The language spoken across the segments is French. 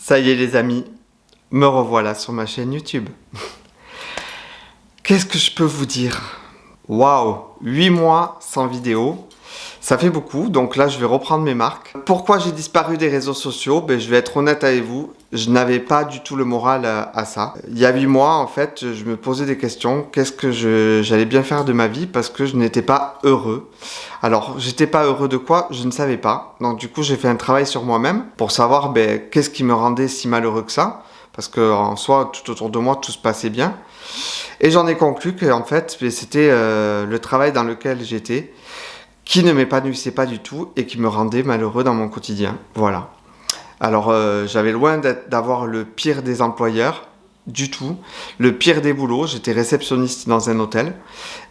Ça y est les amis, me revoilà sur ma chaîne YouTube. Qu'est-ce que je peux vous dire? Waouh, 8 mois sans vidéo, ça fait beaucoup, donc là je vais reprendre mes marques. Pourquoi j'ai disparu des réseaux sociaux? Je vais être honnête avec vous, je n'avais pas du tout le moral à ça. Il y a 8 mois en fait, je me posais des questions, qu'est-ce que j'allais bien faire de ma vie parce que je n'étais pas heureux. Alors j'étais pas heureux de quoi? Je ne savais pas. Donc du coup j'ai fait un travail sur moi-même pour savoir qu'est-ce qui me rendait si malheureux que ça. Parce que en soi, tout autour de moi, tout se passait bien. Et j'en ai conclu que en fait, c'était le travail dans lequel j'étais qui ne m'épanouissait pas du tout et qui me rendait malheureux dans mon quotidien. Voilà. Alors, j'avais loin d'avoir le pire des employeurs, du tout. Le pire des boulots, j'étais réceptionniste dans un hôtel.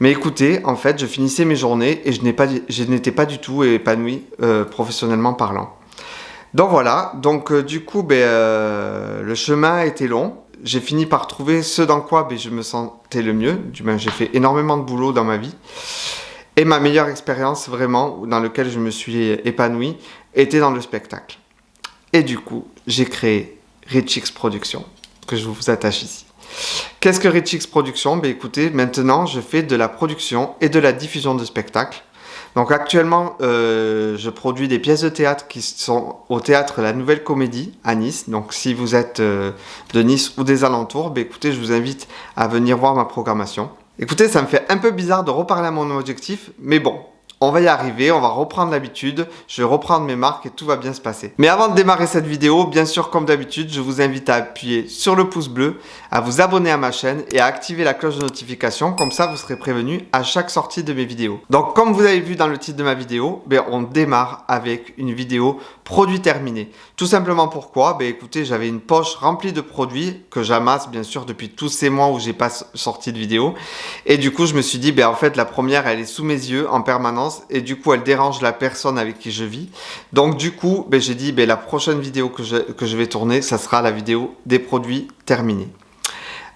Mais écoutez, en fait, je finissais mes journées et je n'étais pas du tout épanoui professionnellement parlant. Donc voilà, du coup, le chemin a été long. J'ai fini par trouver ce dans quoi je me sentais le mieux. Du moins, j'ai fait énormément de boulot dans ma vie. Et ma meilleure expérience, vraiment, dans laquelle je me suis épanoui, était dans le spectacle. Et du coup, j'ai créé Richix Productions, que je vous attache ici. Qu'est-ce que Richix Productions? Écoutez, maintenant, je fais de la production et de la diffusion de spectacles. Donc actuellement, je produis des pièces de théâtre qui sont au théâtre La Nouvelle Comédie à Nice. Donc si vous êtes de Nice ou des alentours, écoutez, je vous invite à venir voir ma programmation. Écoutez, ça me fait un peu bizarre de reparler à mon objectif, mais bon, on va y arriver, on va reprendre l'habitude, je vais reprendre mes marques et tout va bien se passer. Mais avant de démarrer cette vidéo, bien sûr comme d'habitude, je vous invite à appuyer sur le pouce bleu, à vous abonner à ma chaîne et à activer la cloche de notification, comme ça vous serez prévenu à chaque sortie de mes vidéos. Donc comme vous avez vu dans le titre de ma vidéo, on démarre avec une vidéo produit terminé. Tout simplement pourquoi? Écoutez, j'avais une poche remplie de produits que j'amasse bien sûr depuis tous ces mois où j'ai pas sorti de vidéo. Et du coup je me suis dit, en fait la première elle est sous mes yeux en permanence. Et du coup elle dérange la personne avec qui je vis. Donc du coup j'ai dit la prochaine vidéo que je vais tourner, ça sera la vidéo des produits terminés.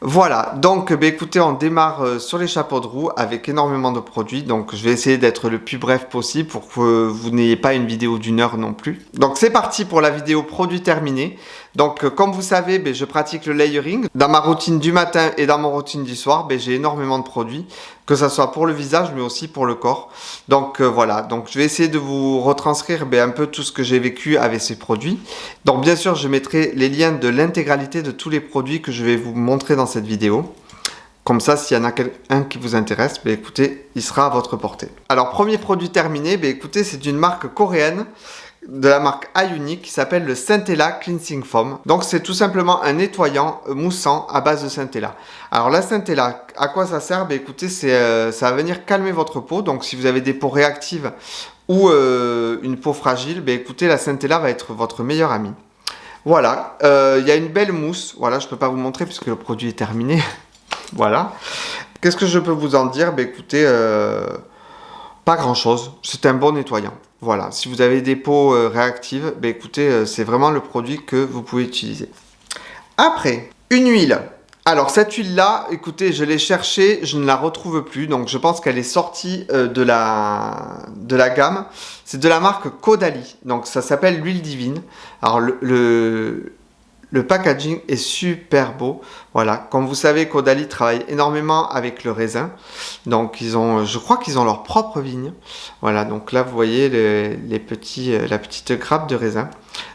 Voilà, donc écoutez, on démarre sur les chapeaux de roue avec énormément de produits. Donc je vais essayer d'être le plus bref possible pour que vous n'ayez pas une vidéo d'une heure non plus. Donc c'est parti pour la vidéo produit terminé. Donc comme vous savez, je pratique le layering. Dans ma routine du matin et dans mon routine du soir, j'ai énormément de produits, que ce soit pour le visage mais aussi pour le corps. Donc voilà, donc je vais essayer de vous retranscrire un peu tout ce que j'ai vécu avec ces produits. Donc bien sûr, je mettrai les liens de l'intégralité de tous les produits que je vais vous montrer dans cette vidéo. Comme ça, s'il y en a un qui vous intéresse, écoutez, il sera à votre portée. Alors premier produit terminé, écoutez, c'est d'une marque coréenne, de la marque Iunique qui s'appelle le Centella Cleansing Foam. Donc c'est tout simplement un nettoyant moussant à base de Centella. Alors la Centella, à quoi ça sert? Écoutez, ça va venir calmer votre peau. Donc si vous avez des peaux réactives ou une peau fragile, écoutez, la Centella va être votre meilleur ami. Voilà, il y a une belle mousse. Voilà, je ne peux pas vous montrer puisque le produit est terminé. Voilà. Qu'est-ce que je peux vous en dire? Écoutez, pas grand chose. C'est un bon nettoyant. Voilà, si vous avez des peaux réactives, écoutez, c'est vraiment le produit que vous pouvez utiliser. Après, une huile. Alors cette huile-là, écoutez, je l'ai cherchée, je ne la retrouve plus. Donc je pense qu'elle est sortie de la gamme. C'est de la marque Caudalie. Donc ça s'appelle l'huile divine. Alors le packaging est super beau. Voilà, comme vous savez, Caudalie travaille énormément avec le raisin. Donc je crois qu'ils ont leur propre vigne. Voilà, donc là vous voyez la petite grappe de raisin.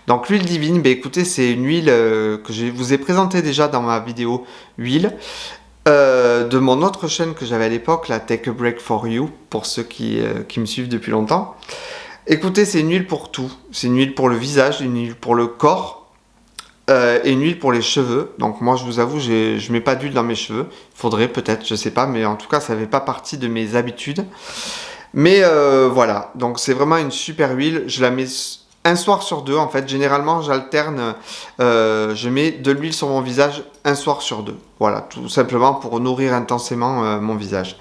Donc l'huile divine, écoutez, c'est une huile que je vous ai présentée déjà dans ma vidéo huile. De mon autre chaîne que j'avais à l'époque, la Take a Break for You, pour ceux qui me suivent depuis longtemps. Écoutez, c'est une huile pour tout. C'est une huile pour le visage, une huile pour le corps. Et une huile pour les cheveux. Donc moi je vous avoue, je mets pas d'huile dans mes cheveux. Il faudrait peut-être, je sais pas, mais en tout cas ça fait pas partie de mes habitudes. Mais voilà, donc c'est vraiment une super huile. Je la mets un soir sur deux. En fait, généralement j'alterne. Je mets de l'huile sur mon visage un soir sur deux. Voilà, tout simplement pour nourrir intensément mon visage.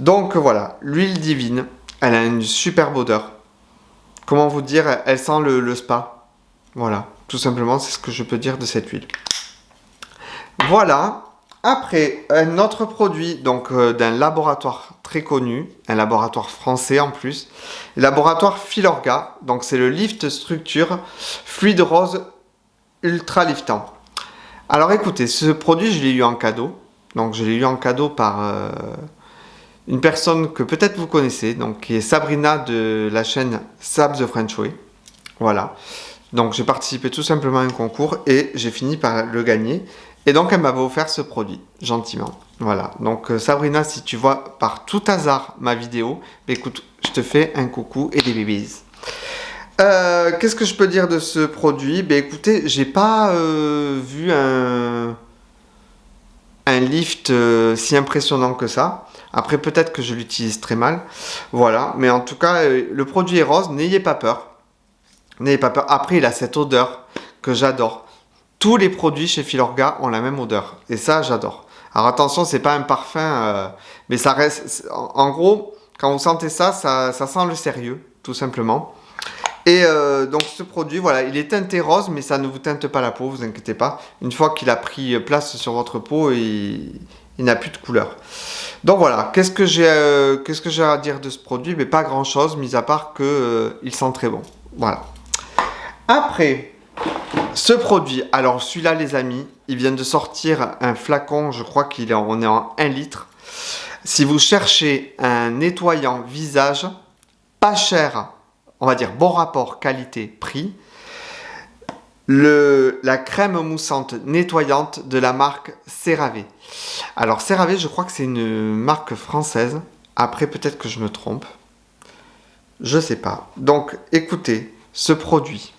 Donc voilà, l'huile divine. Elle a une superbe odeur. Comment vous dire, elle sent le spa. Voilà. Tout simplement, c'est ce que je peux dire de cette huile. Voilà. Après, un autre produit d'un laboratoire très connu, un laboratoire français en plus, le laboratoire Filorga. Donc c'est le Lift Structure Fluide Rose ultra liftant. Alors écoutez, ce produit, je l'ai eu en cadeau. Donc je l'ai eu en cadeau par une personne que peut-être vous connaissez, donc qui est Sabrina de la chaîne Sab the French Way. Voilà. Donc j'ai participé tout simplement à un concours et j'ai fini par le gagner. Et donc elle m'avait offert ce produit, gentiment. Voilà. Donc Sabrina, si tu vois par tout hasard ma vidéo, bah, écoute, je te fais un coucou et des bébés. Qu'est-ce que je peux dire de ce produit? Ben écoutez, j'ai pas vu un lift si impressionnant que ça. Après, peut-être que je l'utilise très mal. Voilà, mais en tout cas, le produit est rose, n'ayez pas peur. N'ayez pas peur. Après, il a cette odeur que j'adore. Tous les produits chez Filorga ont la même odeur. Et ça, j'adore. Alors attention, c'est pas un parfum, mais ça reste... En gros, quand vous sentez ça, ça sent le sérieux, tout simplement. Et donc ce produit, voilà, il est teinté rose, mais ça ne vous teinte pas la peau, vous inquiétez pas. Une fois qu'il a pris place sur votre peau, il n'a plus de couleur. Donc voilà, qu'est-ce que j'ai à dire de ce produit? Mais pas grand-chose, mis à part que il sent très bon. Voilà. Après, ce produit, alors celui-là les amis, il vient de sortir un flacon, je crois on est en 1 litre. Si vous cherchez un nettoyant visage, pas cher, on va dire bon rapport qualité-prix, la crème moussante nettoyante de la marque CeraVe. Alors CeraVe, je crois que c'est une marque française. Après, peut-être que je me trompe. Je sais pas. Donc, écoutez, ce produit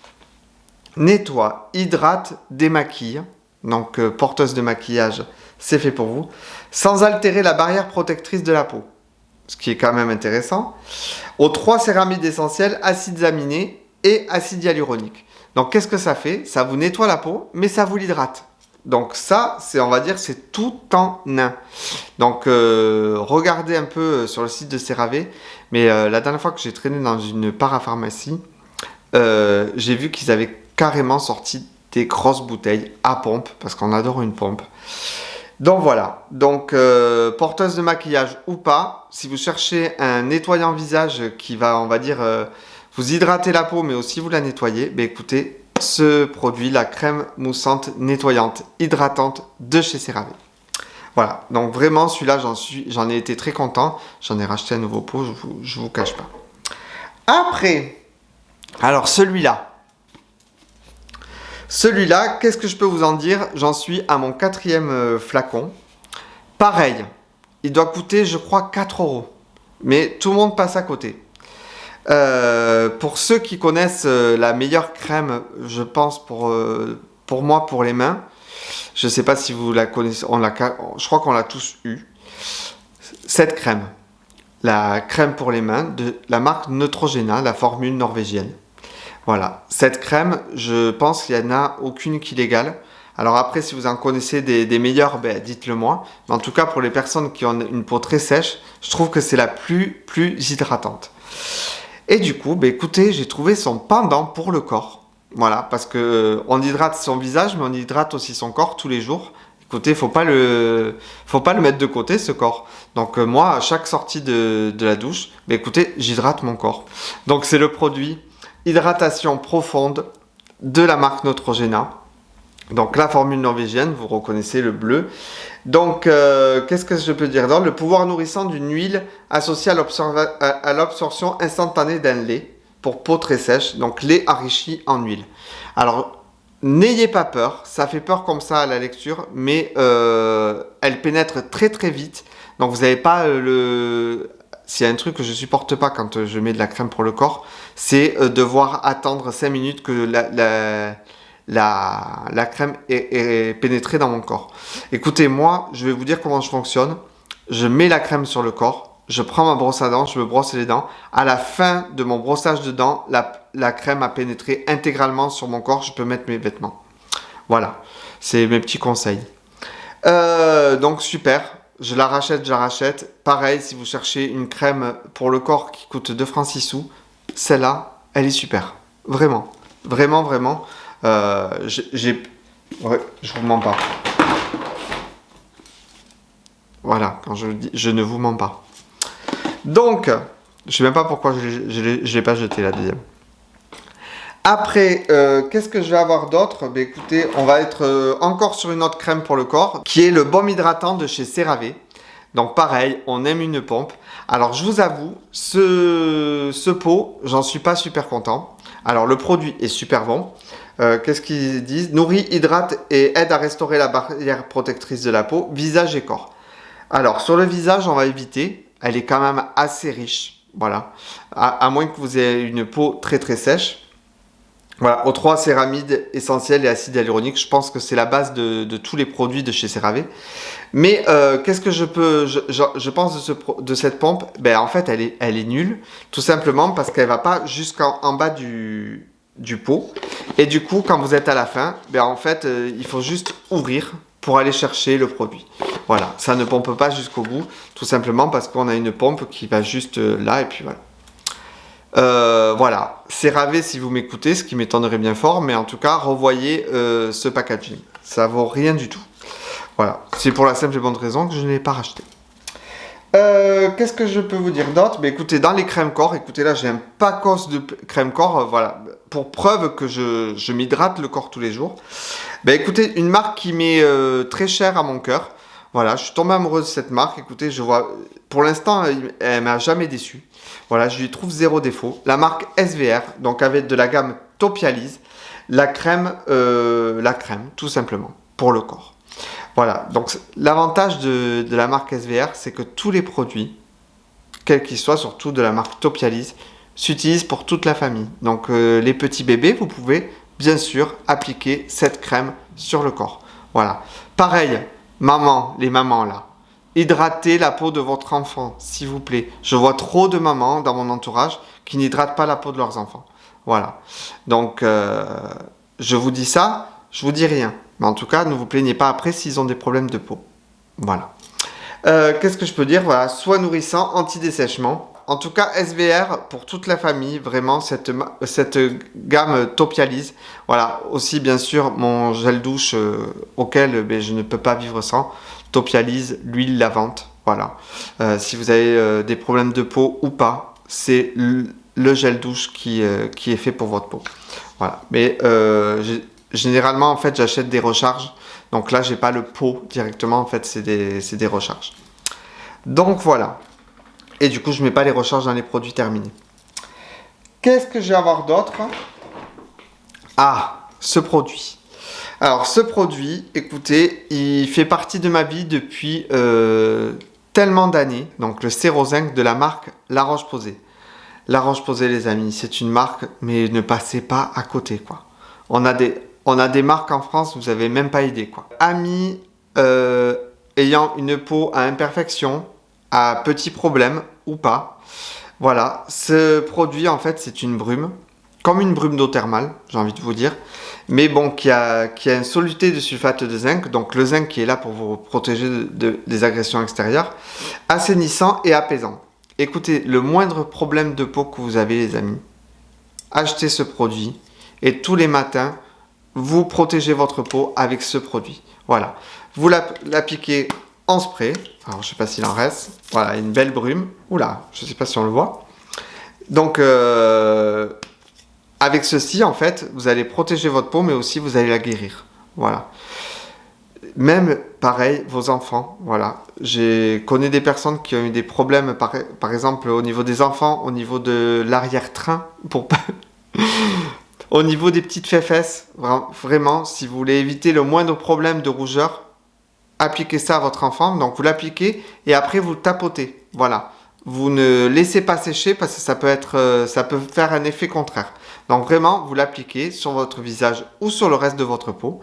nettoie, hydrate, démaquille. Donc, porteuse de maquillage, c'est fait pour vous. Sans altérer la barrière protectrice de la peau. Ce qui est quand même intéressant. Aux 3 céramides essentielles, acides aminés et acide hyaluronique. Donc qu'est-ce que ça fait? Ça vous nettoie la peau, mais ça vous l'hydrate. Donc ça, on va dire, c'est tout en un. Donc regardez un peu sur le site de CeraVe. Mais la dernière fois que j'ai traîné dans une parapharmacie, j'ai vu qu'ils avaient carrément sorti des grosses bouteilles à pompe, parce qu'on adore une pompe. Donc voilà, donc porteuse de maquillage ou pas, si vous cherchez un nettoyant visage qui va, on va dire, vous hydrater la peau mais aussi vous la nettoyer, ben écoutez, ce produit, la crème moussante nettoyante hydratante de chez CeraVe. Voilà, donc vraiment celui-là j'en ai été très content, j'en ai racheté un nouveau pot, je vous cache pas. Après, alors celui-là, qu'est-ce que je peux vous en dire? J'en suis à mon 4e flacon. Pareil, il doit coûter, je crois, 4 €. Mais tout le monde passe à côté. Pour ceux qui connaissent la meilleure crème, je pense, pour moi, pour les mains, je ne sais pas si vous la connaissez, je crois qu'on l'a tous eu. Cette crème, la crème pour les mains de la marque Neutrogena, la formule norvégienne. Voilà, cette crème, je pense qu'il n'y en a aucune qui l'égale. Alors après, si vous en connaissez des meilleures, ben, dites-le moi. Mais en tout cas, pour les personnes qui ont une peau très sèche, je trouve que c'est la plus hydratante. Et du coup, ben, écoutez, j'ai trouvé son pendant pour le corps. Voilà, parce que on hydrate son visage, mais on hydrate aussi son corps tous les jours. Écoutez, faut pas le mettre de côté, ce corps. Donc moi, à chaque sortie de la douche, ben, écoutez, j'hydrate mon corps. Donc c'est le produit hydratation profonde de la marque Neutrogena. Donc la formule norvégienne, vous reconnaissez le bleu. Donc qu'est-ce que je peux dire? Le pouvoir nourrissant d'une huile associée à l'absorption instantanée d'un lait pour peau très sèche. Donc lait enrichi en huile. Alors n'ayez pas peur, ça fait peur comme ça à la lecture, mais elle pénètre très très vite. Donc vous n'avez pas S'il y a un truc que je supporte pas quand je mets de la crème pour le corps, c'est devoir attendre 5 minutes que la crème est pénétrée dans mon corps. Écoutez, moi, je vais vous dire comment je fonctionne. Je mets la crème sur le corps, je prends ma brosse à dents, je me brosse les dents. À la fin de mon brossage de dents, la crème a pénétré intégralement sur mon corps, je peux mettre mes vêtements. Voilà, c'est mes petits conseils. Donc super. Je la rachète. Pareil, si vous cherchez une crème pour le corps qui coûte 2 francs 6 sous, celle-là, elle est super. Vraiment. Vraiment, vraiment. Ouais, je vous mens pas. Voilà, quand je dis, je ne vous mens pas. Donc, je sais même pas pourquoi je l'ai pas jeté la deuxième. Après, qu'est-ce que je vais avoir d'autre? Ben, écoutez, on va être encore sur une autre crème pour le corps, qui est le baume hydratant de chez CeraVe. Donc pareil, on aime une pompe. Alors je vous avoue, ce pot, j'en suis pas super content. Alors le produit est super bon. Qu'est-ce qu'ils disent? Nourrit, hydrate et aide à restaurer la barrière protectrice de la peau, visage et corps. Alors sur le visage, on va éviter. Elle est quand même assez riche. Voilà. À moins que vous ayez une peau très très sèche. Voilà, O3, céramide essentiel et acide hyaluronique. Je pense que c'est la base de tous les produits de chez CeraVe. Mais qu'est-ce que je pense de cette pompe? Ben, en fait, elle est nulle. Tout simplement parce qu'elle ne va pas jusqu'en bas du pot. Et du coup, quand vous êtes à la fin, ben, en fait, il faut juste ouvrir pour aller chercher le produit. Voilà, ça ne pompe pas jusqu'au bout. Tout simplement parce qu'on a une pompe qui va juste là et puis voilà. Voilà, CeraVe si vous m'écoutez, ce qui m'étonnerait bien fort, mais en tout cas, revoyez ce packaging. Ça vaut rien du tout. Voilà, c'est pour la simple et bonne raison que je ne l'ai pas racheté. Qu'est-ce que je peux vous dire d'autre? Ben, écoutez, dans les crèmes corps, écoutez là, j'ai un pacos de crème corps, voilà, pour preuve que je m'hydrate le corps tous les jours. Ben, écoutez, une marque qui m'est très chère à mon cœur. Voilà, je suis tombé amoureux de cette marque. Écoutez, je vois, pour l'instant, elle m'a jamais déçu. Voilà, je lui trouve zéro défaut. La marque SVR, donc avec de la gamme Topialise, la crème, tout simplement, pour le corps. Voilà, donc l'avantage de la marque SVR, c'est que tous les produits, quels qu'ils soient, surtout de la marque Topialise, s'utilisent pour toute la famille. Donc les petits bébés, vous pouvez bien sûr appliquer cette crème sur le corps. Voilà, pareil, les mamans là. Hydratez la peau de votre enfant, s'il vous plaît. Je vois trop de mamans dans mon entourage qui n'hydratent pas la peau de leurs enfants. Voilà. Donc, je vous dis ça, je vous dis rien. Mais en tout cas, ne vous plaignez pas après s'ils ont des problèmes de peau. Voilà. Qu'est-ce que je peux dire? Voilà, soit nourrissant, anti-dessèchement. En tout cas, SVR pour toute la famille, vraiment, cette gamme Topialise. Voilà, aussi bien sûr mon gel douche auquel ben, je ne peux pas vivre sans. Topialise, l'huile lavante. Voilà. Si vous avez des problèmes de peau ou pas, c'est le gel douche qui est fait pour votre peau. Voilà. Mais généralement, en fait, j'achète des recharges. Donc là, j'ai pas le pot directement. En fait, c'est des recharges. Donc voilà. Et du coup, je mets pas les recharges dans les produits terminés. Qu'est-ce que je vais avoir d'autre? Ah, ce produit. Alors, ce produit, écoutez, il fait partie de ma vie depuis tellement d'années. Donc, le Sérozinc de la marque La Roche-Posay. La Roche-Posay, les amis, c'est une marque, mais ne passez pas à côté, quoi. On a des marques en France, vous n'avez même pas idée, quoi. Amis ayant une peau à imperfection, à petits problèmes ou pas. Voilà, ce produit, en fait, c'est une brume. Comme une brume d'eau thermale, j'ai envie de vous dire. Mais bon, qui a une soluté de sulfate de zinc, donc le zinc qui est là pour vous protéger des agressions extérieures, assainissant et apaisant. Écoutez, le moindre problème de peau que vous avez, les amis, achetez ce produit et tous les matins, vous protégez votre peau avec ce produit. Voilà, vous l'appliquez en spray. Alors, je ne sais pas s'il en reste. Voilà, une belle brume. Oula, je ne sais pas si on le voit. Donc, avec ceci, en fait, vous allez protéger votre peau, mais aussi vous allez la guérir. Voilà. Même, pareil, vos enfants. Voilà. J'ai connu des personnes qui ont eu des problèmes, par exemple, au niveau des enfants, au niveau de l'arrière-train, au niveau des petites fesses. Vraiment, si vous voulez éviter le moindre problème de rougeur, appliquez ça à votre enfant. Donc, vous l'appliquez et après, vous le tapotez. Voilà. Vous ne laissez pas sécher parce que ça peut faire un effet contraire. Donc vraiment, vous l'appliquez sur votre visage ou sur le reste de votre peau.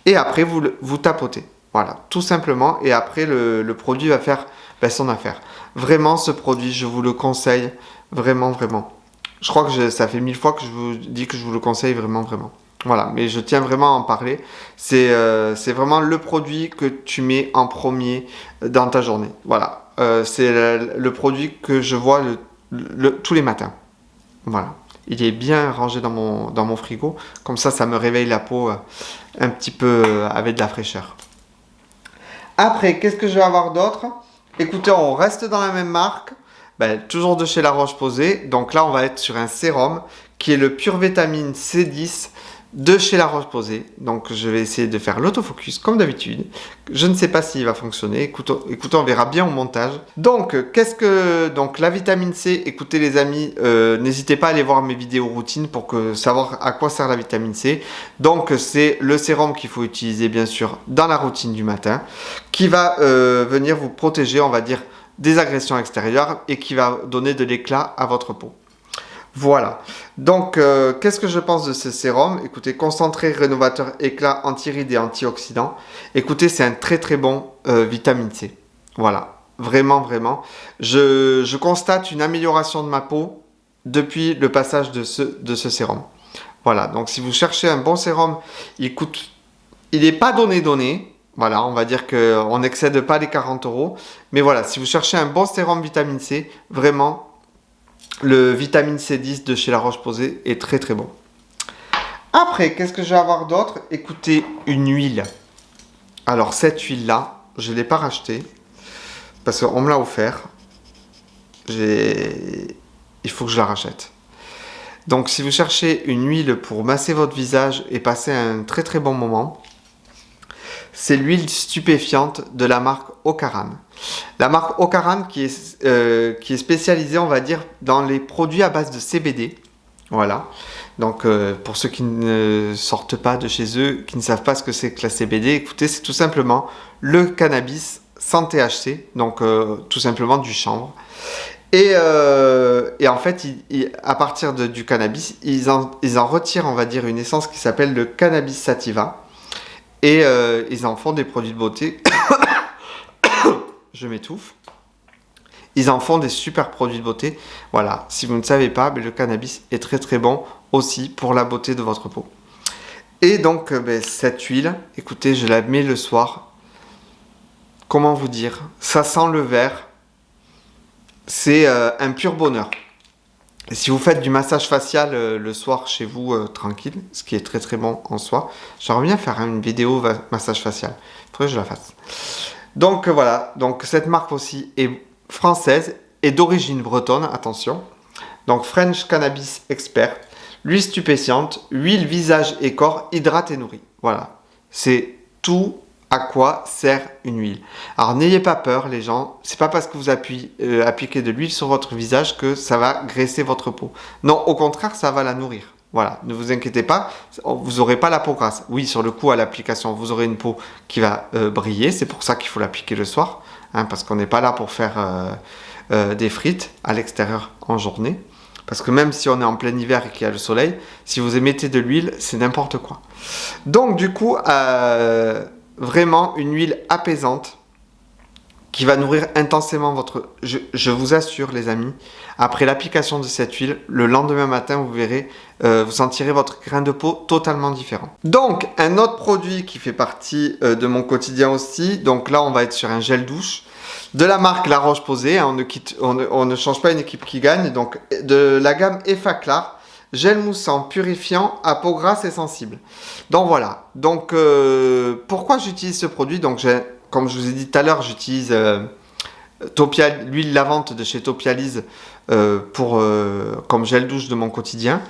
Et après, vous tapotez. Voilà, tout simplement. Et après, le produit va faire son affaire. Vraiment, ce produit, je vous le conseille. Vraiment, vraiment. Je crois que ça fait 1000 fois que je vous dis que je vous le conseille vraiment, vraiment. Voilà, mais je tiens vraiment à en parler. C'est vraiment le produit que tu mets en premier dans ta journée. Voilà. C'est le produit que je vois tous les matins. Voilà. Il est bien rangé dans mon frigo. Comme ça me réveille la peau un petit peu avec de la fraîcheur. Après, qu'est-ce que je vais avoir d'autre? Écoutez, on reste dans la même marque. Toujours de chez La Roche-Posay. Donc là, on va être sur un sérum qui est le Pure Vitamine C10 de chez La Roche-Posay. Donc je vais essayer de faire l'autofocus comme d'habitude. Je ne sais pas s'il va fonctionner. Écoutez, on verra bien au montage. Donc donc la vitamine C, écoutez les amis, n'hésitez pas à aller voir mes vidéos routines pour savoir à quoi sert la vitamine C. Donc c'est le sérum qu'il faut utiliser bien sûr dans la routine du matin, qui va venir vous protéger, on va dire, des agressions extérieures et qui va donner de l'éclat à votre peau. Voilà, donc qu'est-ce que je pense de ce sérum? Écoutez, concentré, rénovateur, éclat, anti-rides et antioxydant. Écoutez, c'est un très très bon vitamine C. Voilà, vraiment, vraiment. Je constate une amélioration de ma peau depuis le passage de ce sérum. Voilà, donc si vous cherchez un bon sérum, il n'est pas donné. Voilà, on va dire qu'on n'excède pas les 40 €. Mais voilà, si vous cherchez un bon sérum vitamine C, vraiment, le vitamine C10 de chez La Roche-Posay est très très bon. Après, qu'est-ce que je vais avoir d'autre? Écoutez, une huile. Alors cette huile-là, je ne l'ai pas rachetée parce qu'on me l'a offert. Il faut que je la rachète. Donc si vous cherchez une huile pour masser votre visage et passer un très très bon moment, c'est l'huile stupéfiante de la marque Ocaran. La marque Ocaran qui est spécialisée, on va dire, dans les produits à base de CBD. Voilà. Donc, pour ceux qui ne sortent pas de chez eux, qui ne savent pas ce que c'est que la CBD, écoutez, c'est tout simplement le cannabis sans THC, donc tout simplement du chanvre. Et en fait, à partir du cannabis, ils en retirent, on va dire, une essence qui s'appelle le cannabis sativa. Et ils en font des produits de beauté. Je m'étouffe. Ils en font des super produits de beauté. Voilà, si vous ne savez pas, le cannabis est très très bon aussi pour la beauté de votre peau. Et donc, cette huile, écoutez, je la mets le soir. Comment vous dire? Ça sent le vert. C'est un pur bonheur. Et si vous faites du massage facial le soir chez vous, tranquille, ce qui est très très bon en soi, j'aimerais bien faire une vidéo massage facial. Il faudrait que je la fasse. Donc voilà, donc cette marque aussi est française et d'origine bretonne, attention. Donc French Cannabis Expert, l'huile stupéfiante, huile visage et corps, hydrate et nourrit. Voilà, c'est tout à quoi sert une huile. Alors n'ayez pas peur les gens, c'est pas parce que vous appliquez de l'huile sur votre visage que ça va graisser votre peau. Non, au contraire, ça va la nourrir. Voilà, ne vous inquiétez pas, vous n'aurez pas la peau grasse. Oui, sur le coup, à l'application, vous aurez une peau qui va briller. C'est pour ça qu'il faut l'appliquer le soir, hein, parce qu'on n'est pas là pour faire des frites à l'extérieur en journée. Parce que même si on est en plein hiver et qu'il y a le soleil, si vous émettez de l'huile, c'est n'importe quoi. Donc du coup, vraiment une huile apaisante qui va nourrir intensément votre... Je vous assure les amis, après l'application de cette huile, le lendemain matin, vous verrez, vous sentirez votre grain de peau totalement différent. Donc, un autre produit qui fait partie de mon quotidien aussi, donc là, on va être sur un gel douche de la marque La Roche-Posay, hein, on ne change pas une équipe qui gagne, donc de la gamme Effaclar, gel moussant, purifiant, à peau grasse et sensible. Donc voilà, donc pourquoi j'utilise ce produit? Donc comme je vous ai dit tout à l'heure, j'utilise l'huile lavante de chez Topialise comme gel douche de mon quotidien.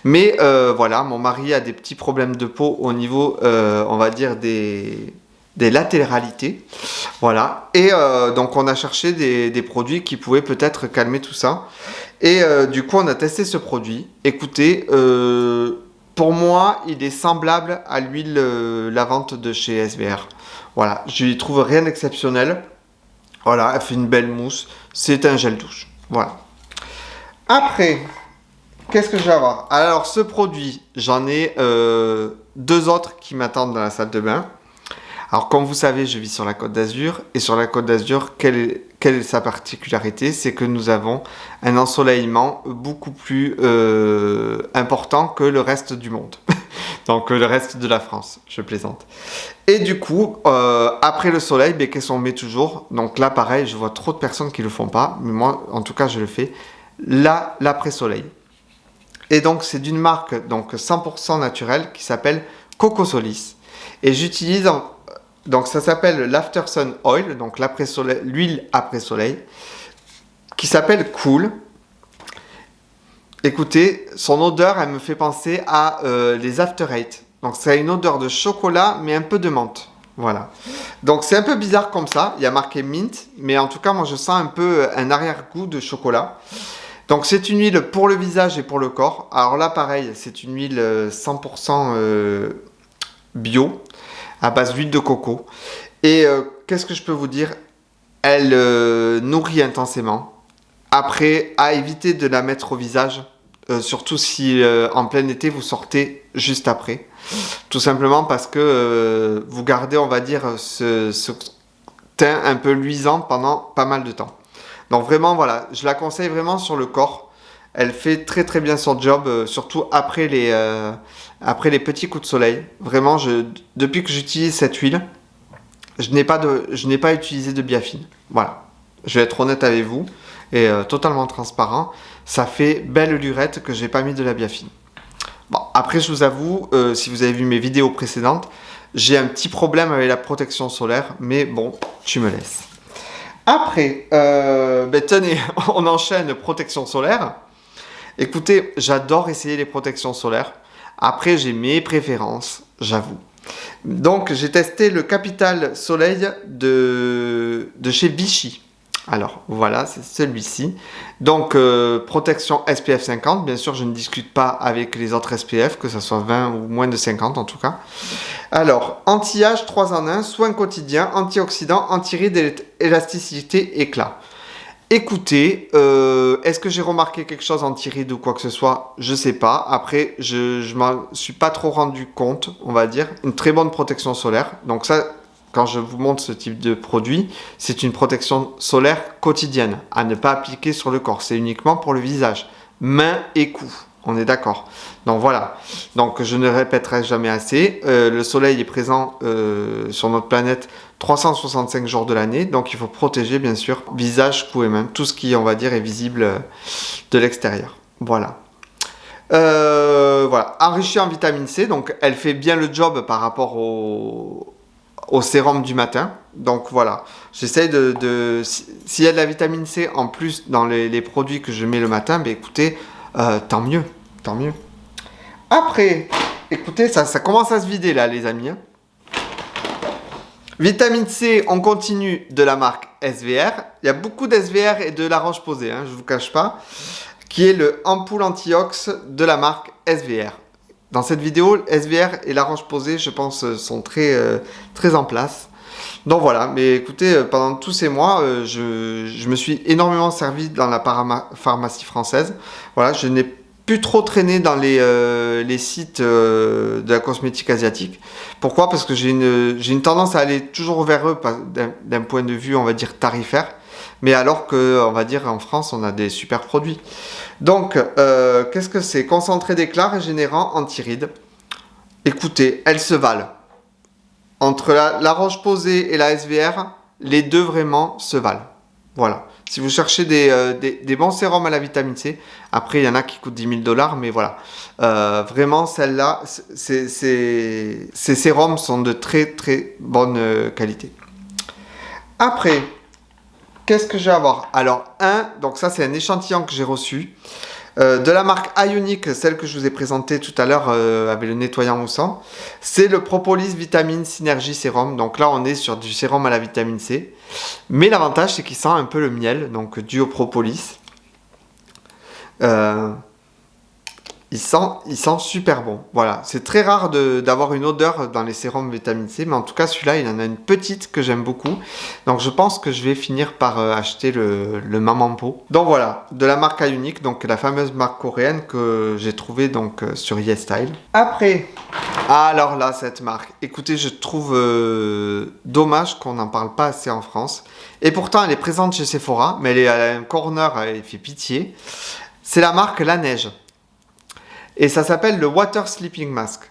Mais voilà, mon mari a des petits problèmes de peau au niveau, on va dire, des latéralités. Voilà. Et donc, on a cherché des produits qui pouvaient peut-être calmer tout ça. Et du coup, on a testé ce produit. Écoutez, pour moi, il est semblable à l'huile lavante de chez SBR. Voilà, je n'y trouve rien d'exceptionnel. Voilà, elle fait une belle mousse. C'est un gel douche. Voilà. Après, qu'est-ce que je vais avoir? Alors, ce produit, j'en ai deux autres qui m'attendent dans la salle de bain. Alors, comme vous savez, je vis sur la Côte d'Azur. Et sur la Côte d'Azur, quelle est sa particularité? C'est que nous avons un ensoleillement beaucoup plus important que le reste du monde. Donc, le reste de la France, je plaisante. Et du coup, après le soleil, qu'est-ce qu'on met toujours? Donc là, pareil, je vois trop de personnes qui ne le font pas. Mais moi, en tout cas, je le fais. L'après-soleil. Et donc, c'est d'une marque donc 100% naturelle qui s'appelle Coco Solis. Et j'utilise... Donc ça s'appelle l'After Sun Oil, donc l'huile après soleil, qui s'appelle Cool. Écoutez, son odeur, elle me fait penser à les After Eight. Donc ça a une odeur de chocolat, mais un peu de menthe. Voilà. Donc c'est un peu bizarre comme ça. Il y a marqué mint, mais en tout cas, moi je sens un peu un arrière-goût de chocolat. Donc c'est une huile pour le visage et pour le corps. Alors là, pareil, c'est une huile 100% bio, à base d'huile de coco. Et qu'est-ce que je peux vous dire? Elle nourrit intensément. Après, à éviter de la mettre au visage, surtout si en plein été vous sortez juste après. Tout simplement parce que vous gardez, on va dire, ce teint un peu luisant pendant pas mal de temps. Donc vraiment, voilà, je la conseille vraiment sur le corps. Elle fait très très bien son job, surtout après les petits coups de soleil. Vraiment, depuis que j'utilise cette huile, je n'ai pas utilisé de biafine. Voilà, je vais être honnête avec vous et totalement transparent. Ça fait belle lurette que j'ai pas mis de la biafine. Bon, après, je vous avoue, si vous avez vu mes vidéos précédentes, j'ai un petit problème avec la protection solaire, mais bon, tu me laisses. Après, tenez, on enchaîne protection solaire. Écoutez, j'adore essayer les protections solaires. Après, j'ai mes préférences, j'avoue. Donc, j'ai testé le Capital Soleil de chez Vichy. Alors, voilà, c'est celui-ci. Donc, protection SPF 50. Bien sûr, je ne discute pas avec les autres SPF, que ce soit 20 ou moins de 50 en tout cas. Alors, anti-âge 3 en 1, soin quotidien, antioxydant, anti-rides, élasticité, éclat. Écoutez, est-ce que j'ai remarqué quelque chose anti-rides ou quoi que ce soit? Je sais pas. Après, je m'en suis pas trop rendu compte, on va dire. Une très bonne protection solaire. Donc ça, quand je vous montre ce type de produit, c'est une protection solaire quotidienne à ne pas appliquer sur le corps. C'est uniquement pour le visage, mains et cou. On est d'accord. Donc voilà. Donc je ne répéterai jamais assez. Le soleil est présent sur notre planète 365 jours de l'année. Donc il faut protéger bien sûr visage, cou et mains. Tout ce qui, on va dire, est visible de l'extérieur. Voilà. Voilà. Enrichie en vitamine C. Donc elle fait bien le job par rapport au sérum du matin. Donc voilà. J'essaye s'il y a de la vitamine C en plus dans les produits que je mets le matin, ben écoutez, tant mieux, tant mieux. Après, écoutez, ça commence à se vider là, les amis. Vitamine C, on continue de la marque SVR. Il y a beaucoup d'SVR et de La Roche-Posay, je ne vous cache pas, qui est le ampoule anti-ox de la marque SVR. Dans cette vidéo, SVR et La Roche-Posay, je pense, sont très, très en place. Donc voilà, mais écoutez, pendant tous ces mois, je me suis énormément servi dans la pharmacie française. Voilà, je n'ai plus trop traîné dans les sites de la cosmétique asiatique. Pourquoi? Parce que j'ai une tendance à aller toujours vers eux d'un point de vue, on va dire, tarifaire. Mais alors que, on va dire, en France, on a des super produits. Donc, qu'est-ce que c'est? Concentré d'éclat régénérant anti-rides. Écoutez, elles se valent. Entre la Roche-Posay et la SVR, les deux vraiment se valent. Voilà. Si vous cherchez des bons sérums à la vitamine C, après il y en a qui coûtent 10 000 $, mais voilà. Vraiment, celle-là, ces sérums sont de très très bonne qualité. Après, qu'est-ce que je vais avoir? Alors, donc ça c'est un échantillon que j'ai reçu. De la marque Ionic, celle que je vous ai présentée tout à l'heure avec le nettoyant moussant, c'est le Propolis Vitamine Synergie Sérum. Donc là, on est sur du sérum à la vitamine C. Mais l'avantage, c'est qu'il sent un peu le miel, donc dû au propolis. Il sent super bon. Voilà, c'est très rare d'avoir une odeur dans les sérums vitamine C, mais en tout cas celui-là, il en a une petite que j'aime beaucoup. Donc je pense que je vais finir par acheter le Maman Po. Donc voilà, de la marque Ionic, donc la fameuse marque coréenne que j'ai trouvée donc sur YesStyle. Après, alors là, cette marque, écoutez, je trouve dommage qu'on n'en parle pas assez en France. Et pourtant, elle est présente chez Sephora, mais elle a un corner, elle fait pitié. C'est la marque La Neige. Et ça s'appelle le Water Sleeping Mask.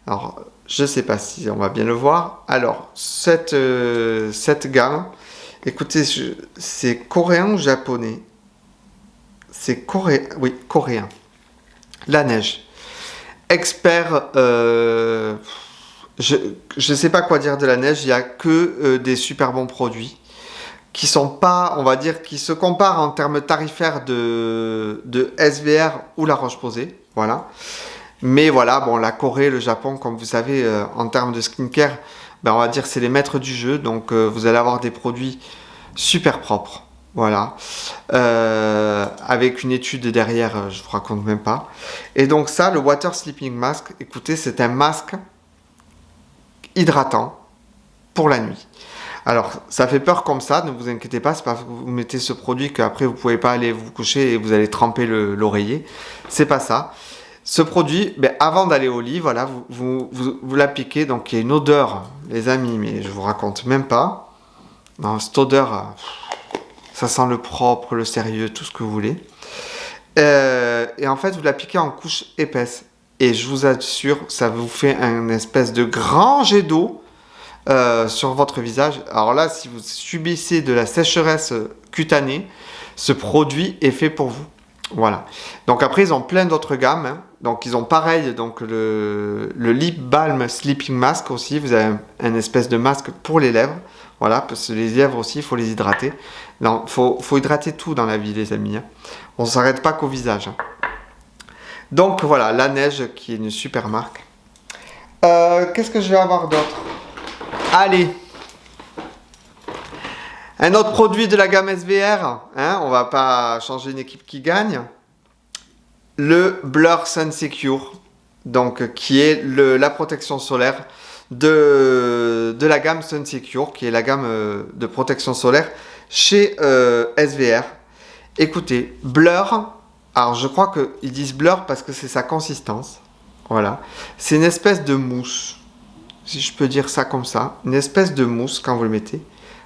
Alors, je ne sais pas si on va bien le voir. Alors, cette gamme, écoutez, c'est coréen ou japonais? C'est coréen, oui, coréen. La Neige. Expert, je ne sais pas quoi dire de La Neige, il n'y a que des super bons produits. qui sont pas, on va dire, qui se comparent en termes tarifaires de SVR ou La Roche-Posay. Voilà. Mais voilà, bon, la Corée, le Japon, comme vous savez, en termes de skincare, ben, on va dire c'est les maîtres du jeu. Donc vous allez avoir des produits super propres. Voilà. Avec une étude derrière, je vous raconte même pas. Et donc ça, le Water Sleeping Mask, écoutez, c'est un masque hydratant pour la nuit. Alors, ça fait peur comme ça, ne vous inquiétez pas, c'est pas parce que vous mettez ce produit qu'après vous pouvez pas aller vous coucher et vous allez tremper l'oreiller. C'est pas ça. Ce produit, ben, avant d'aller au lit, voilà, vous l'appliquez, donc il y a une odeur, les amis, mais je vous raconte même pas. Non, cette odeur, ça sent le propre, le sérieux, tout ce que vous voulez. Et en fait, vous l'appliquez en couche épaisse. Et je vous assure, ça vous fait un espèce de grand jet d'eau sur votre visage. Alors là, si vous subissez de la sécheresse cutanée, ce produit est fait pour vous. Voilà. Donc après, ils ont plein d'autres gammes. Hein. Donc ils ont pareil, donc le Lip Balm Sleeping Mask aussi. Vous avez un espèce de masque pour les lèvres. Voilà, parce que les lèvres aussi, il faut les hydrater. Non, faut hydrater tout dans la vie, les amis. Hein. On ne s'arrête pas qu'au visage. Hein. Donc voilà, la neige qui est une super marque. Qu'est-ce que je vais avoir d'autre? Allez, un autre produit de la gamme SVR, hein, on va pas changer une équipe qui gagne. Le Blur Sun Secure, donc qui est la protection solaire de la gamme Sun Secure, qui est la gamme de protection solaire chez SVR. Écoutez, Blur, alors je crois qu'ils disent Blur parce que c'est sa consistance. Voilà, c'est une espèce de mousse. Si je peux dire ça comme ça, une espèce de mousse quand vous le mettez.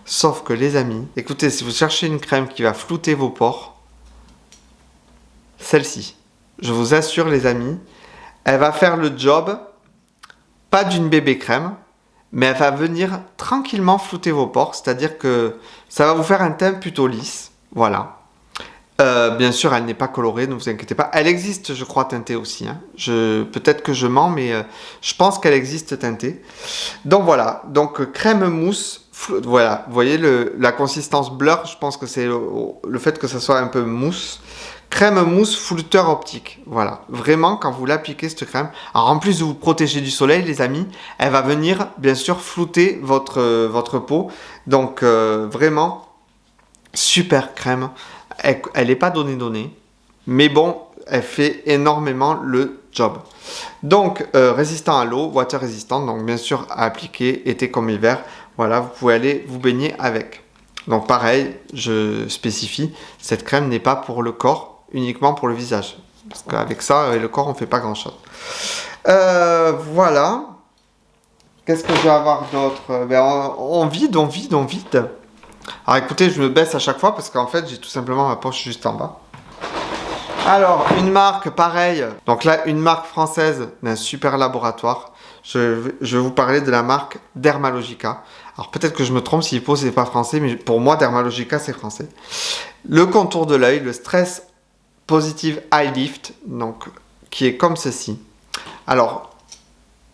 Sauf que les amis, écoutez, si vous cherchez une crème qui va flouter vos pores, celle-ci, je vous assure les amis, elle va faire le job, pas d'une bébé crème, mais elle va venir tranquillement flouter vos pores, c'est-à-dire que ça va vous faire un teint plutôt lisse, voilà. Bien sûr, elle n'est pas colorée, ne vous inquiétez pas. Elle existe, je crois, teintée aussi. Hein. Peut-être que je mens, mais je pense qu'elle existe teintée. Donc voilà, donc crème mousse. Voilà, vous voyez la consistance blur, je pense que c'est le fait que ça soit un peu mousse. Crème mousse flouteur optique. Voilà, vraiment, quand vous l'appliquez, cette crème, alors en plus de vous protéger du soleil, les amis, elle va venir, bien sûr, flouter votre peau. Donc vraiment, super crème. Elle n'est pas donnée, mais bon, elle fait énormément le job. Donc, résistant à l'eau, water résistant, donc bien sûr à appliquer été comme hiver. Voilà, vous pouvez aller vous baigner avec. Donc pareil, je spécifie, cette crème n'est pas pour le corps, uniquement pour le visage. Parce qu'avec ça, avec le corps, on ne fait pas grand-chose. Voilà. Qu'est-ce que je vais avoir d'autre? On vide. Alors écoutez, je me baisse à chaque fois parce qu'en fait, j'ai tout simplement ma poche juste en bas. Alors, une marque pareille. Donc là, une marque française d'un super laboratoire. Je vais vous parler de la marque Dermalogica. Alors peut-être que je me trompe s'il pose c'est pas français, mais pour moi, Dermalogica, c'est français. Le contour de l'œil, le Stress Positive Eye Lift, donc, qui est comme ceci. Alors,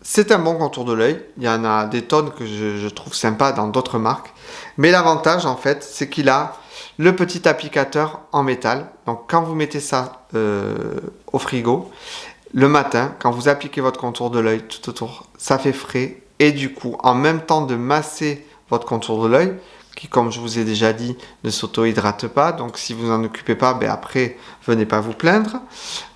c'est un bon contour de l'œil. Il y en a des tonnes que je trouve sympa dans d'autres marques. Mais l'avantage, en fait, c'est qu'il a le petit applicateur en métal. Donc, quand vous mettez ça au frigo, le matin, quand vous appliquez votre contour de l'œil tout autour, ça fait frais. Et du coup, en même temps de masser votre contour de l'œil, qui, comme je vous ai déjà dit, ne s'auto-hydrate pas. Donc, si vous n'en occupez pas, après, venez pas vous plaindre.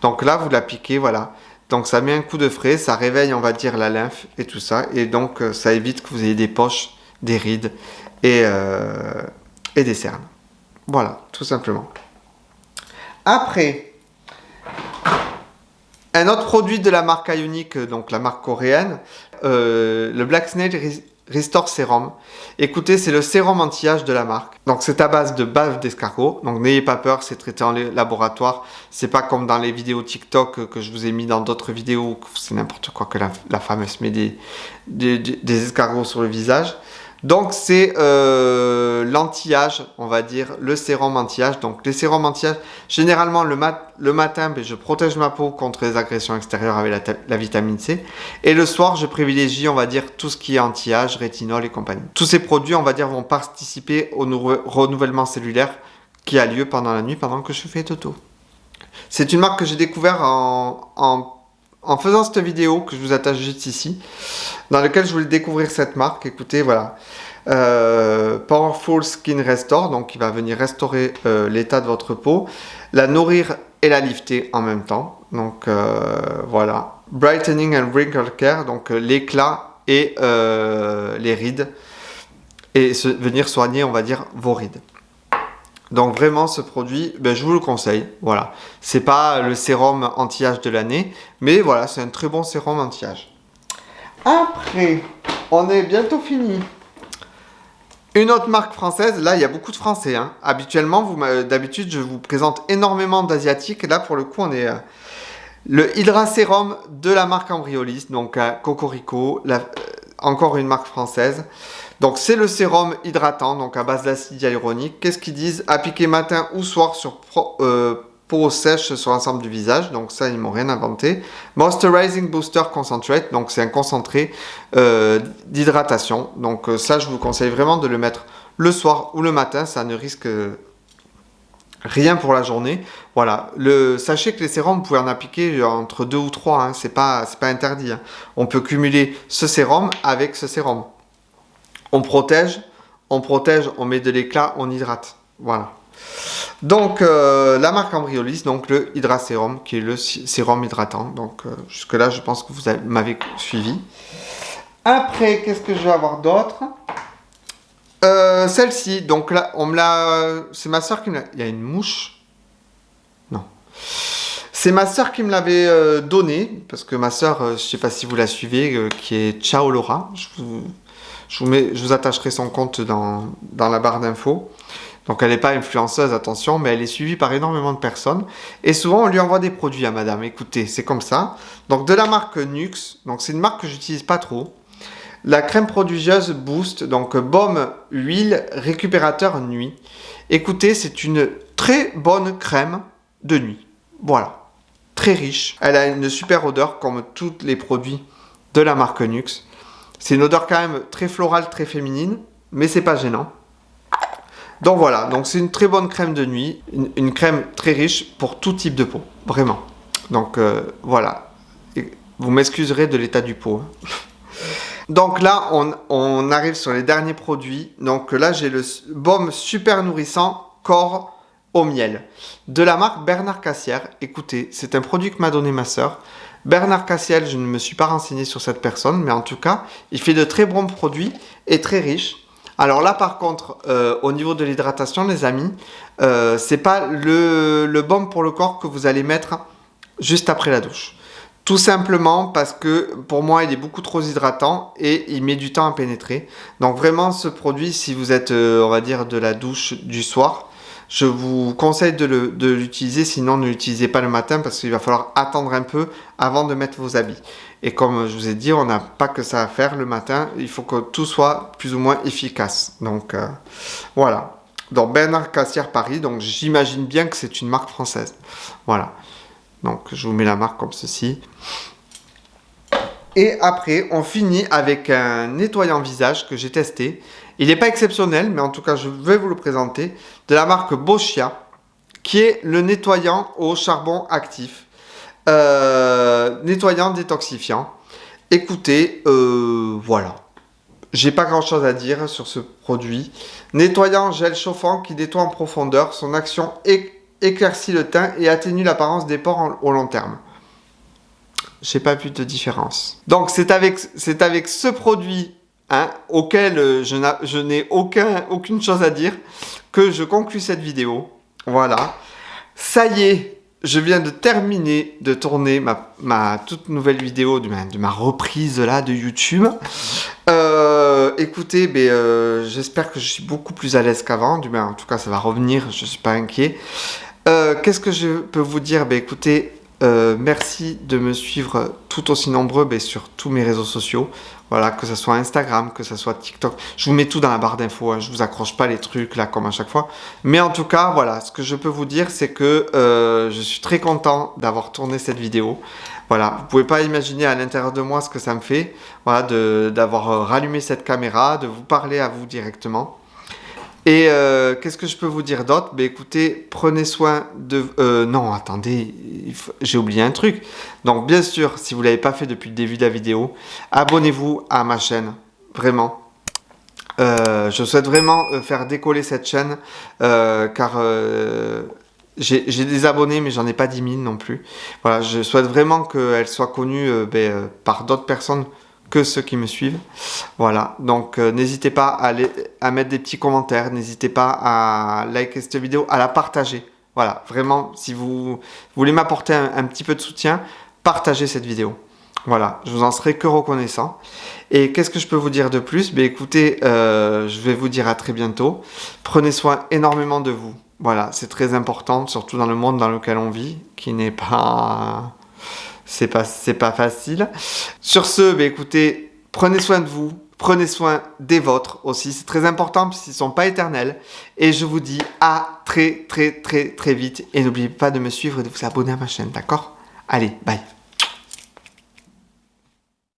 Donc là, vous l'appliquez, voilà. Donc ça met un coup de frais, ça réveille, on va dire, la lymphe et tout ça. Et donc ça évite que vous ayez des poches, des rides et des cernes. Voilà, tout simplement. Après, un autre produit de la marque Ionic, donc la marque coréenne, le Black Snail Restore Serum. Écoutez, c'est le sérum anti-âge de la marque. Donc c'est à base de bave d'escargot. Donc n'ayez pas peur, c'est traité en laboratoire. C'est pas comme dans les vidéos TikTok que je vous ai mis dans d'autres vidéos. C'est n'importe quoi que la femme elle se met des escargots sur le visage. Donc c'est l'anti-âge, on va dire, le sérum anti-âge. Donc les sérums anti-âge, généralement le matin, ben, je protège ma peau contre les agressions extérieures avec la vitamine C. Et le soir, je privilégie, on va dire, tout ce qui est anti-âge, rétinol et compagnie. Tous ces produits, on va dire, vont participer au renouvellement cellulaire qui a lieu pendant la nuit, pendant que je fais toto. C'est une marque que j'ai découvert en faisant cette vidéo que je vous attache juste ici, dans laquelle je voulais découvrir cette marque. Écoutez, voilà. Powerful Skin Restore, donc qui va venir restaurer l'état de votre peau, la nourrir et la lifter en même temps. Donc voilà. Brightening and Wrinkle Care, donc l'éclat et les rides. Et venir soigner, on va dire, vos rides. Donc vraiment ce produit, ben, je vous le conseille, voilà. C'est pas le sérum anti-âge de l'année, mais voilà, c'est un très bon sérum anti-âge. Après, on est bientôt fini. Une autre marque française, là il y a beaucoup de français. Hein. Habituellement, d'habitude je vous présente énormément d'asiatiques. Là pour le coup on est le Hydra Sérum de la marque Embryolisse, donc Cocorico, encore une marque française. Donc c'est le sérum hydratant, donc à base d'acide hyaluronique. Qu'est-ce qu'ils disent? Appliquer matin ou soir sur peau sèche sur l'ensemble du visage. Donc ça, ils m'ont rien inventé. Moisturizing Booster Concentrate, donc c'est un concentré d'hydratation. Donc ça, je vous conseille vraiment de le mettre le soir ou le matin. Ça ne risque rien pour la journée. Voilà. Sachez que les sérums, vous pouvez en appliquer entre 2 ou 3. Hein. C'est pas interdit. Hein. On peut cumuler ce sérum avec ce sérum. On protège, on met de l'éclat, on hydrate. Voilà. Donc, la marque Embryolisse, donc le Hydra Sérum, qui est le sérum hydratant. Donc, jusque-là, je pense que vous m'avez suivi. Après, qu'est-ce que je vais avoir d'autre? Celle-ci, donc là, c'est ma soeur qui me l'a... Il y a une mouche? Non. C'est ma soeur qui me l'avait donné, parce que ma soeur, je ne sais pas si vous la suivez, qui est Ciao Laura. Je vous attacherai son compte dans la barre d'infos. Donc elle n'est pas influenceuse, attention, mais elle est suivie par énormément de personnes. Et souvent on lui envoie des produits à madame. Écoutez, c'est comme ça. Donc de la marque Nux, donc c'est une marque que j'utilise pas trop. La crème prodigieuse Boost, donc baume, huile, récupérateur nuit. Écoutez, c'est une très bonne crème de nuit. Voilà, très riche. Elle a une super odeur comme tous les produits de la marque Nux. C'est une odeur quand même très florale, très féminine, mais c'est pas gênant. Donc voilà, donc c'est une très bonne crème de nuit, une crème très riche pour tout type de peau, vraiment. Donc voilà, et vous m'excuserez de l'état du pot. Hein. Donc là, on arrive sur les derniers produits. Donc là, j'ai le baume super nourrissant corps au miel de la marque Bernard Cassière. Écoutez, c'est un produit que m'a donné ma soeur. Bernard Cassiel, je ne me suis pas renseigné sur cette personne, mais en tout cas, il fait de très bons produits et très riches. Alors là, par contre, au niveau de l'hydratation, les amis, c'est pas le baume pour le corps que vous allez mettre juste après la douche. Tout simplement parce que pour moi, il est beaucoup trop hydratant et il met du temps à pénétrer. Donc vraiment, ce produit, si vous êtes, on va dire, de la douche du soir, je vous conseille de l'utiliser, sinon ne l'utilisez pas le matin parce qu'il va falloir attendre un peu avant de mettre vos habits. Et comme je vous ai dit, on n'a pas que ça à faire le matin, il faut que tout soit plus ou moins efficace. Donc voilà. Donc Bernard Cassière Paris, donc j'imagine bien que c'est une marque française. Voilà. Donc je vous mets la marque comme ceci. Et après, on finit avec un nettoyant visage que j'ai testé. Il n'est pas exceptionnel, mais en tout cas, je vais vous le présenter. De la marque Boschia, qui est le nettoyant au charbon actif. Nettoyant détoxifiant. Écoutez, voilà. J'ai pas grand chose à dire sur ce produit. Nettoyant gel chauffant qui nettoie en profondeur. Son action éclaircit le teint et atténue l'apparence des pores au long terme. J'ai pas vu de différence. Donc c'est avec ce produit auquel je n'ai aucune chose à dire que je conclus cette vidéo. Voilà. Ça y est, je viens de terminer de tourner ma toute nouvelle vidéo de ma reprise là de YouTube. Écoutez, j'espère que je suis beaucoup plus à l'aise qu'avant. En tout cas, ça va revenir, je suis pas inquiet. Qu'est-ce que je peux vous dire? Écoutez, Merci de me suivre tout aussi nombreux sur tous mes réseaux sociaux. Voilà, que ce soit Instagram, que ce soit TikTok. Je vous mets tout dans la barre d'infos, hein. Je vous accroche pas les trucs là comme à chaque fois. Mais en tout cas, voilà, ce que je peux vous dire, c'est que je suis très content d'avoir tourné cette vidéo. Voilà, vous pouvez pas imaginer à l'intérieur de moi ce que ça me fait, voilà, d'avoir rallumé cette caméra, de vous parler à vous directement. Et qu'est-ce que je peux vous dire d'autre? Écoutez, prenez soin de... non, attendez, j'ai oublié un truc. Donc bien sûr, si vous ne l'avez pas fait depuis le début de la vidéo, abonnez-vous à ma chaîne, vraiment. Je souhaite vraiment faire décoller cette chaîne, car j'ai des abonnés, mais j'en ai pas 10 000 non plus. Voilà, je souhaite vraiment qu'elle soit connue par d'autres personnes que ceux qui me suivent. Voilà, donc n'hésitez pas à mettre des petits commentaires, n'hésitez pas à liker cette vidéo, à la partager. Voilà, vraiment, si vous voulez m'apporter un petit peu de soutien, partagez cette vidéo. Voilà, je vous en serai que reconnaissant. Et qu'est-ce que je peux vous dire de plus? Écoutez, je vais vous dire à très bientôt. Prenez soin énormément de vous. Voilà, c'est très important, surtout dans le monde dans lequel on vit, qui n'est pas... c'est pas facile. Sur ce, écoutez, prenez soin de vous, prenez soin des vôtres aussi, c'est très important parce qu'ils ne sont pas éternels. Et je vous dis à très vite. Et n'oubliez pas de me suivre et de vous abonner à ma chaîne, d'accord? Allez, bye.